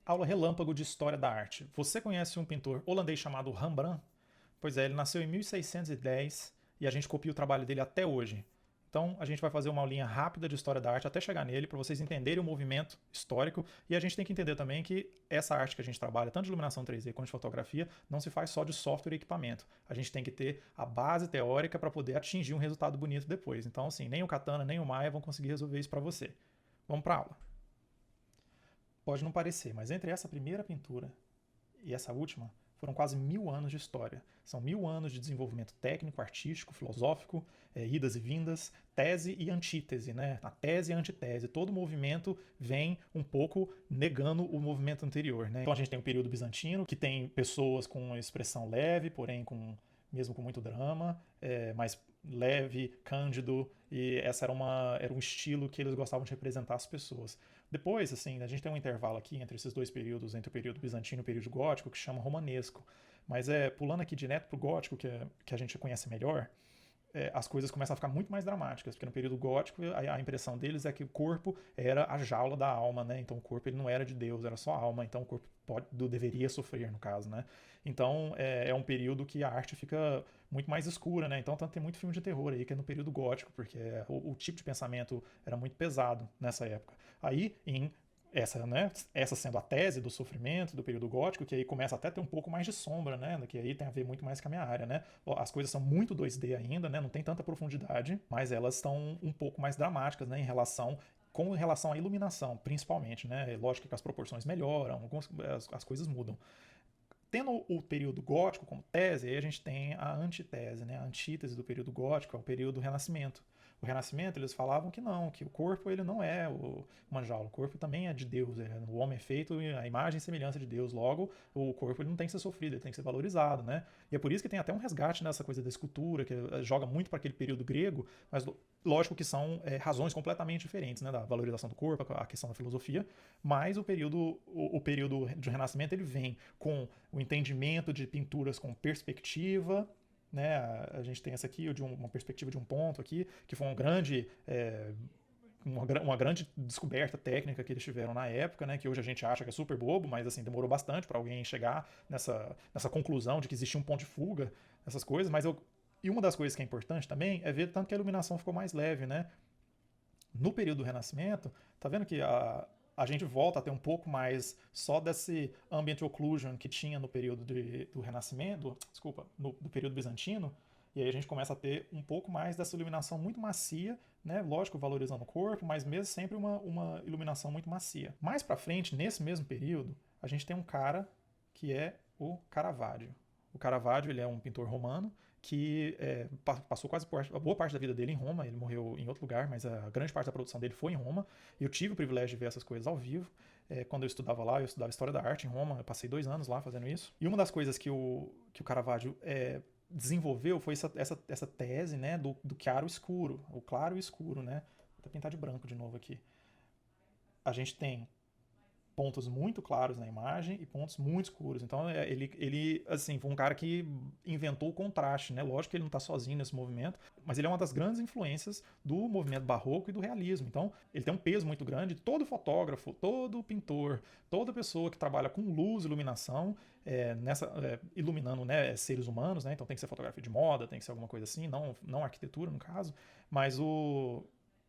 Aula relâmpago de História da Arte. Você conhece um pintor holandês chamado Rembrandt? Pois é, ele nasceu em 1610 e a gente copia o trabalho dele até hoje. Então a gente vai fazer uma aulinha rápida de História da Arte até chegar nele, para vocês entenderem o movimento histórico. E a gente tem que entender também que essa arte que a gente trabalha, tanto de iluminação 3D quanto de fotografia, não se faz só de software e equipamento. A gente tem que ter a base teórica para poder atingir um resultado bonito depois. Então, assim, nem o Katana nem o Maya vão conseguir resolver isso para você. Vamos para a aula. Pode não parecer, mas entre essa primeira pintura e essa última, foram quase 1000 anos de história. São 1000 anos de desenvolvimento técnico, artístico, filosófico, idas e vindas, tese e antítese, né? A tese e a antitese. Todo movimento vem um pouco negando o movimento anterior, né? Então a gente tem o período bizantino, que tem pessoas com expressão leve, porém mesmo com muito drama, mais leve, cândido, e era um estilo que eles gostavam de representar as pessoas. Depois, assim, a gente tem um intervalo aqui entre esses dois períodos, entre o período bizantino e o período gótico, que chama romanesco. Mas pulando aqui direto para o gótico, que a gente conhece melhor, as coisas começam a ficar muito mais dramáticas, porque no período gótico a impressão deles é que o corpo era a jaula da alma, né? Então o corpo ele não era de Deus, era só alma, então o corpo deveria sofrer, no caso, né? Então é um período que a arte fica muito mais escura, né? Então tem muito filme de terror aí que é no período gótico, porque o tipo de pensamento era muito pesado nessa época. Aí, essa sendo a tese do sofrimento do período gótico, que aí começa até a ter um pouco mais de sombra, né? Que aí tem a ver muito mais com a minha área, né? As coisas são muito 2D ainda, né? Não tem tanta profundidade, mas elas estão um pouco mais dramáticas, né? Com relação à iluminação, principalmente, né? É lógico que as proporções melhoram, as coisas mudam. Tendo o período gótico como tese, aí a gente tem a antitese, né? A antítese do período gótico é o período do Renascimento. O Renascimento, eles falavam que não, que o corpo ele não é uma jaula, o corpo também é de Deus, o homem é feito a imagem e semelhança de Deus, logo o corpo ele não tem que ser sofrido, ele tem que ser valorizado, né? E é por isso que tem até um resgate nessa coisa da escultura, que joga muito para aquele período grego, mas lógico que são razões completamente diferentes, né? Da valorização do corpo, a questão da filosofia, mas o período de Renascimento ele vem com o entendimento de pinturas com perspectiva, né? A gente tem essa aqui, uma perspectiva de um ponto aqui, que foi uma grande descoberta técnica que eles tiveram na época, né, que hoje a gente acha que é super bobo, mas assim demorou bastante para alguém chegar nessa conclusão de que existia um ponto de fuga, essas coisas. E uma das coisas que é importante também é ver tanto que a iluminação ficou mais leve, né? No período do Renascimento, tá vendo que a gente volta a ter um pouco mais só desse ambient occlusion que tinha no período do Renascimento, desculpa, do período bizantino, e aí a gente começa a ter um pouco mais dessa iluminação muito macia, né? Lógico, valorizando o corpo, mas mesmo sempre uma iluminação muito macia. Mais para frente, nesse mesmo período, a gente tem um cara que é o Caravaggio. O Caravaggio ele é um pintor romano que passou a boa parte da vida dele em Roma. Ele morreu em outro lugar, mas a grande parte da produção dele foi em Roma. Eu tive o privilégio de ver essas coisas ao vivo. Quando eu estudava lá, eu estudava História da Arte em Roma. Eu passei 2 anos lá fazendo isso. E uma das coisas que o Caravaggio desenvolveu foi essa tese, né, do claro escuro. O claro e escuro, né? Vou até pintar de branco de novo aqui. A gente tem pontos muito claros na imagem e pontos muito escuros. Então ele assim, foi um cara que inventou o contraste, né? Lógico que ele não está sozinho nesse movimento, mas ele é uma das grandes influências do movimento barroco e do realismo. Então ele tem um peso muito grande. Todo fotógrafo, todo pintor, toda pessoa que trabalha com luz, iluminação, iluminando, né, seres humanos, né? Então tem que ser fotografia de moda, tem que ser alguma coisa assim, não arquitetura no caso, mas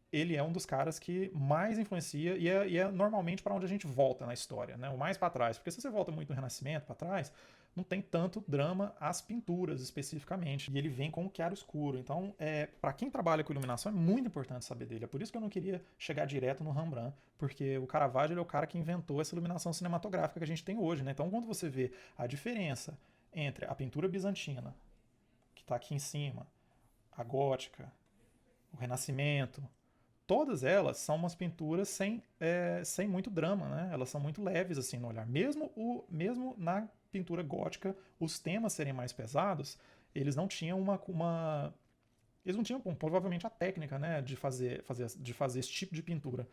ele é um dos caras que mais influencia e é normalmente para onde a gente volta na história, né? O mais para trás, porque se você volta muito no Renascimento para trás, não tem tanto drama às pinturas especificamente. E ele vem com o claro escuro. Então, para quem trabalha com iluminação é muito importante saber dele. É por isso que eu não queria chegar direto no Rembrandt, porque o Caravaggio ele é o cara que inventou essa iluminação cinematográfica que a gente tem hoje, né? Então, quando você vê a diferença entre a pintura bizantina, que está aqui em cima, a gótica, o Renascimento, todas elas são umas pinturas sem muito drama, né? Elas são muito leves assim no olhar. Mesmo na pintura gótica, os temas serem mais pesados, eles não tinham eles não tinham provavelmente a técnica, né, de fazer esse tipo de pintura.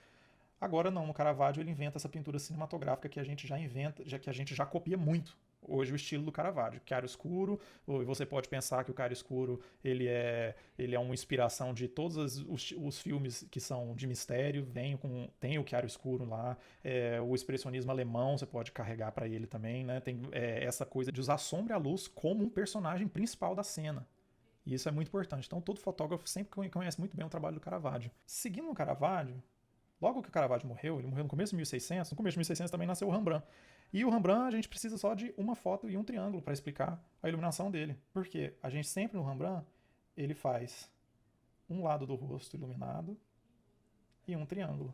Agora não, no Caravaggio ele inventa essa pintura cinematográfica que a gente já inventa, que a gente já copia muito hoje o estilo do Caravaggio, chiaro-escuro. Você pode pensar que o chiaro-escuro ele é uma inspiração de todos os filmes que são de mistério, tem o chiaro-escuro lá. O expressionismo alemão você pode carregar para ele também, né? Tem essa coisa de usar a sombra e a luz como um personagem principal da cena. E isso é muito importante. Então todo fotógrafo sempre conhece muito bem o trabalho do Caravaggio. Seguindo o Caravaggio, logo que o Caravaggio morreu, ele morreu no começo de 1600, no começo de 1600 também nasceu o Rembrandt. E o Rembrandt, a gente precisa só de uma foto e um triângulo para explicar a iluminação dele. Por quê? A gente sempre no Rembrandt, ele faz um lado do rosto iluminado e um triângulo.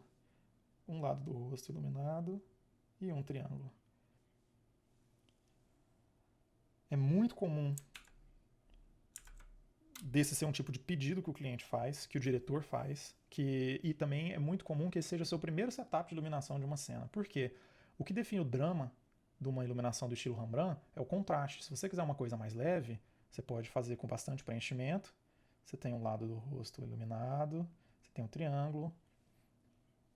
Um lado do rosto iluminado e um triângulo. É muito comum desse ser um tipo de pedido que o cliente faz, que o diretor faz, e também é muito comum que esse seja o seu primeiro setup de iluminação de uma cena. Por quê? O que define o drama de uma iluminação do estilo Rembrandt é o contraste. Se você quiser uma coisa mais leve, você pode fazer com bastante preenchimento. Você tem um lado do rosto iluminado, você tem um triângulo,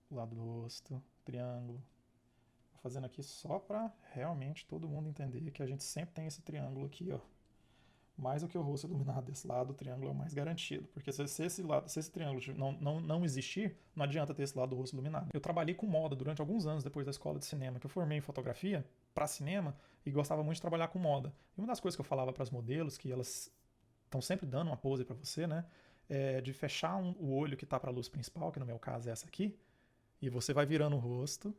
o lado do rosto, triângulo. Vou fazendo aqui só para realmente todo mundo entender que a gente sempre tem esse triângulo aqui, ó. Mais do que o rosto iluminado desse lado, o triângulo é o mais garantido. Porque se esse triângulo não existir, não adianta ter esse lado do rosto iluminado. Eu trabalhei com moda durante alguns anos depois da escola de cinema, que eu formei em fotografia para cinema e gostava muito de trabalhar com moda. E uma das coisas que eu falava para as modelos, que elas estão sempre dando uma pose para você, né? É de fechar o olho que está para a luz principal, que no meu caso é essa aqui, e você vai virando o rosto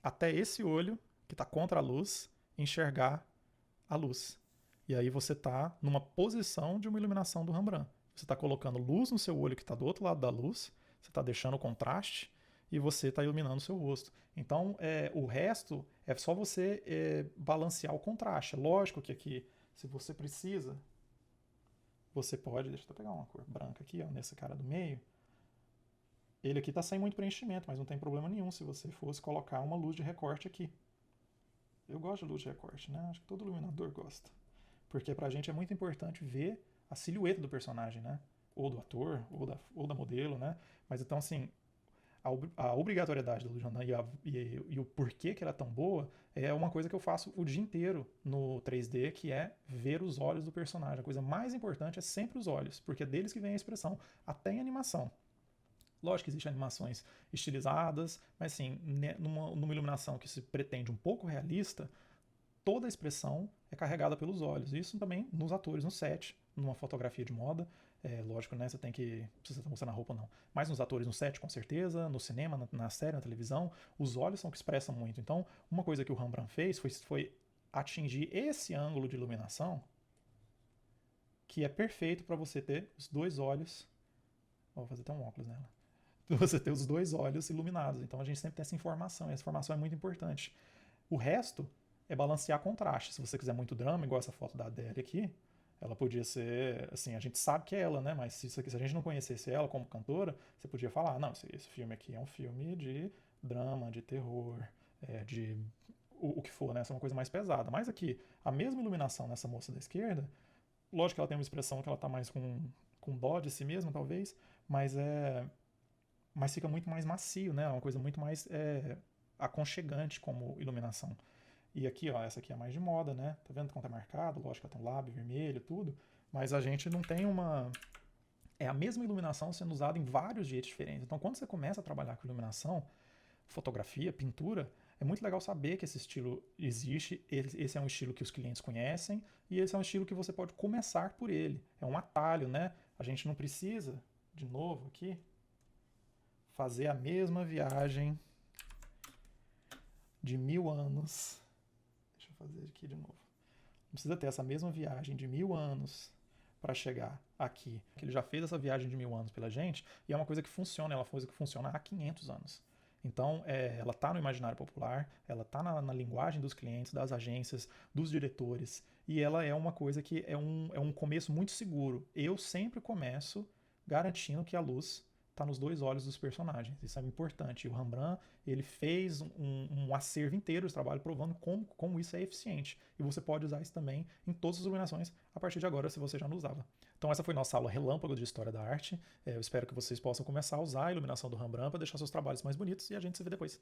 até esse olho que está contra a luz enxergar a luz. E aí você está numa posição de uma iluminação do Rembrandt. Você está colocando luz no seu olho que está do outro lado da luz, você está deixando o contraste e você está iluminando o seu rosto. Então, o resto é só você balancear o contraste. É lógico que aqui, se você precisa, você pode... Deixa eu pegar uma cor branca aqui, ó, nesse cara do meio. Ele aqui está sem muito preenchimento, mas não tem problema nenhum se você fosse colocar uma luz de recorte aqui. Eu gosto de luz de recorte, né? Acho que todo iluminador gosta. Porque pra gente é muito importante ver a silhueta do personagem, né? Ou do ator, ou da modelo, né? Mas então, assim, a obrigatoriedade da luz e o porquê que ela é tão boa é uma coisa que eu faço o dia inteiro no 3D, que é ver os olhos do personagem. A coisa mais importante é sempre os olhos, porque é deles que vem a expressão, até em animação. Lógico que existem animações estilizadas, mas assim, numa iluminação que se pretende um pouco realista, toda a expressão é carregada pelos olhos. Isso também nos atores, no set, numa fotografia de moda. Lógico, né? Você tem que. Não precisa estar mostrando a roupa, não. Mas nos atores no set, com certeza, no cinema, na série, na televisão, os olhos são o que expressam muito. Então, uma coisa que o Rembrandt fez foi atingir esse ângulo de iluminação que é perfeito para você ter os dois olhos. Vou fazer até um óculos nela. Você ter os dois olhos iluminados. Então a gente sempre tem essa informação, e essa informação é muito importante. O resto é balancear contraste. Se você quiser muito drama, igual essa foto da Adele aqui, ela podia ser, assim, a gente sabe que é ela, né? Mas se a gente não conhecesse ela como cantora, você podia falar, não, esse filme aqui é um filme de drama, de terror, de o que for, né? Essa é uma coisa mais pesada. Mas aqui, a mesma iluminação nessa moça da esquerda, lógico que ela tem uma expressão que ela tá mais com dó de si mesma, talvez, mas fica muito mais macio, né? É uma coisa muito mais aconchegante como iluminação. E aqui, ó, essa aqui é mais de moda, né? Tá vendo como tá marcado? Lógico que ela tem um lábio vermelho, tudo. Mas a gente não tem uma... É a mesma iluminação sendo usada em vários jeitos diferentes. Então, quando você começa a trabalhar com iluminação, fotografia, pintura, é muito legal saber que esse estilo existe, esse é um estilo que os clientes conhecem, e esse é um estilo que você pode começar por ele. É um atalho, né? A gente não precisa, de novo aqui, fazer a mesma viagem de 1000 anos. Deixa eu fazer aqui de novo. Não precisa ter essa mesma viagem de 1000 anos para chegar aqui. Ele já fez essa viagem de 1000 anos pela gente e é uma coisa que funciona, é uma coisa que funciona há 500 anos. Então, ela está no imaginário popular, ela está na linguagem dos clientes, das agências, dos diretores, e ela é uma coisa que é um começo muito seguro. Eu sempre começo garantindo que a luz está nos dois olhos dos personagens. Isso é importante. E o Rembrandt, ele fez um acervo inteiro de trabalho provando como isso é eficiente. E você pode usar isso também em todas as iluminações a partir de agora, se você já não usava. Então essa foi nossa aula relâmpago de História da Arte. Eu espero que vocês possam começar a usar a iluminação do Rembrandt para deixar seus trabalhos mais bonitos e a gente se vê depois.